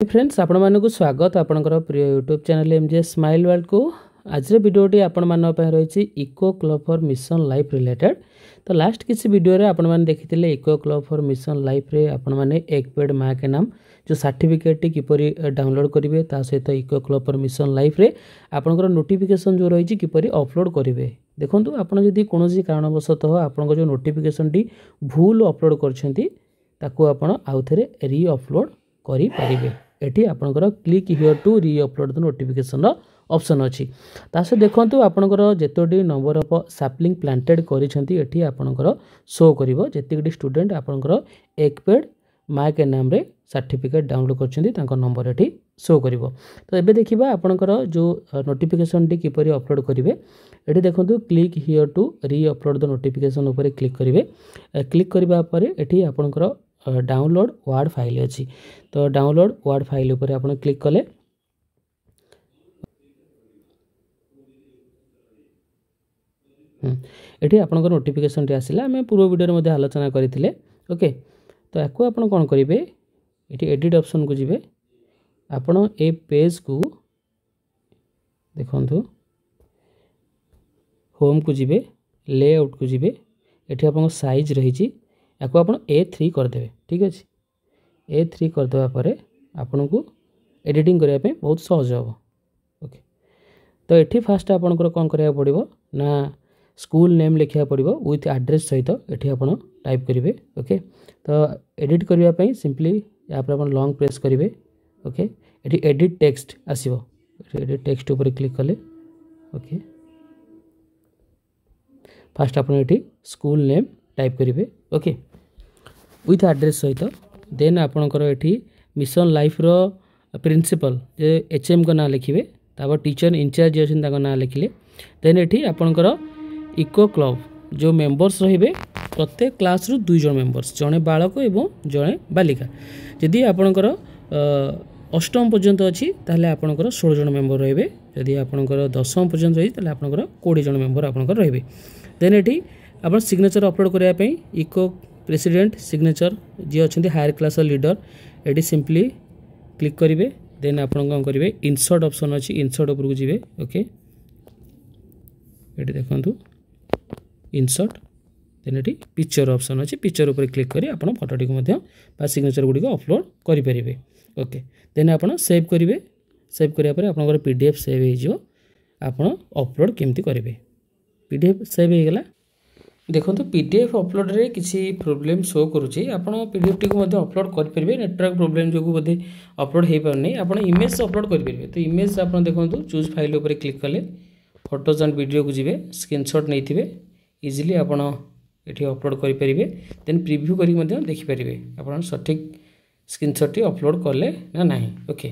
Friends आपण मानक स्वागत आपणकर प्रिय YouTube channel MJ smile world को आज वीडियोटी आपण मान रही eco club for mission life related. तो लास्ट किसी वीडियो रे आपण माने देखिथिले eco club for mission life रे आपण माने एक पेड माँ के नाम जो सर्टिफिकेट टी किपरि डाउनलोड करिवे ता सहित eco club for mission life रे आपणकर नोटिफिकेशन जो रही किपरि अपलोड करिवे। देखंतु आपण जदि कोनोसी कारणवशतः आपण जो नोटिफिकेशन टी भूल अपलोड करछंती ताकू आपण आउ थरे री अपलोड करि परिबे। एठी आपणकर click here to reupload the notification option अछि। तासे देखंतु आपणकर जेतोडी नंबर ऑफ सैपलिंग प्लांटेड करिसेंती एठी आपणकर शो करिवो जेतिकडी स्टूडेंट आपणकर एक पेड माय के नाम रे सर्टिफिकेट डाउनलोड करछंती तांको नंबर एठी शो करिवो। तो एबे देखिबा आपणकर जो नोटिफिकेशन टी किपरि अपलोड करिवे। एठी देखंतु click here to reupload the notification ऊपर क्लिक करिवे। क्लिक करबा परे एठी आपणकर डाउनलोड वर्ड फाइल अच्छी। तो डाउनलोड वर्ड फाइल ऊपर आप क्लिक कले ये आपंकर नोटिफिकेशन आसला आम पूर्व वीडियो आलोचना करते। ओके तो आपको आप कौन करेंगे ये एडिट ऑप्शन को जीवे आपण ए पेज को देखंतु होम को जीवे लेआउट को जीवे ये आप साइज रही या A3 करदे। ठीक अच्छे A3 करदे पर आपन को एडिटिंग करने बहुत सहज हम। ओके तो ये फास्ट आपंकर कौन करा पड़ो ना स्कूल नेम लिखा पड़ो विथ एड्रेस सहित ये आप टाइप करेंगे। ओके तो एडिट करने सिंपली यहाँ पर लॉन्ग प्रेस करेंगे। ओके ये एडिट टेक्स्ट आसो एडिट टेक्स्ट ऊपर क्लिक कले। ओके फास्ट आप स्कूल नेम टाइप करेंगे। ओके विथ एड्रेस सहित देन आपणकर ये मिशन लाइफ रो प्रिंसिपल जे HM को ना लिखिए तापर टीचर इंचार्ज अच्छे ना लिखिले। देन ये आपणकर इको क्लब जो मेंबर्स रे प्रत्येक क्लास रु 2 जन मेंबर्स जड़े बालक एवं जड़े बालिका। जदि आपणकर अष्टम पर्यंत अच्छी ताहले आपणकर 16 जन मेंबर रे। जदि आपणकर 10वीं पर्यंत रही ताहले आपणकर 20 जन मेंबर आपणकर रे। देन ये आप सिग्नेचर अपलोड करने इको प्रेसिडेंट सिग्नेचर जी अच्छा हायर क्लास लीडर ये सिंपली क्लिक करेंगे। देन आप कौन करेंगे इंसर्ट ऑप्शन अच्छी इंसर्ट ऊपर को जीवे। ओके ये देखंतु इंसर्ट देन ये पिक्चर ऑप्शन अच्छी पिक्चर ऊपर क्लिक करी आप फोटोटी को सिग्नेचर गुड़ी अपलोड करेंगे। ओके देन आप सेव करेंगे। सेव करापर आप PDF सेव हो आप अपलोड केमती करेंगे। PDF सेव हो गला। देखो PDF अपलोड रे किसी प्रोब्लेम शो करुँची आप PDF टी को अपलोड करेंगे। नेटवर्क प्रोब्लेम जो बोधे अपलोड हो पारनी आप इमेज अपलोड करेंगे। तो इमेज आप देखो चूज फाइल उपर क्लिक कले फोटोज एंड वीडियो को जीवे स्क्रीनशॉट नहीं थे इजिली आपड़ ये अपलोड करेंगे। देन प्रिव्यू करके देखिपारे आप सठिक स्क्रीनशॉट टी अपलोड कले ना नहीं। ओके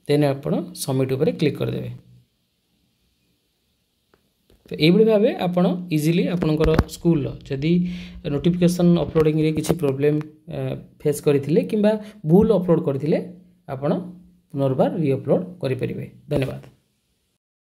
देन आप सबमिट उपर क्लिक करदे। तो ये भाव आपड़ इजिली आपणकर स्कूल जदि नोटिफिकेशन अपलोडिंग रे किसी प्रोब्लेम फेस करथिले किंबा भूल अपलोड करथिले आपण पुनर्बार री अपलोड करि परिबे। धन्यवाद।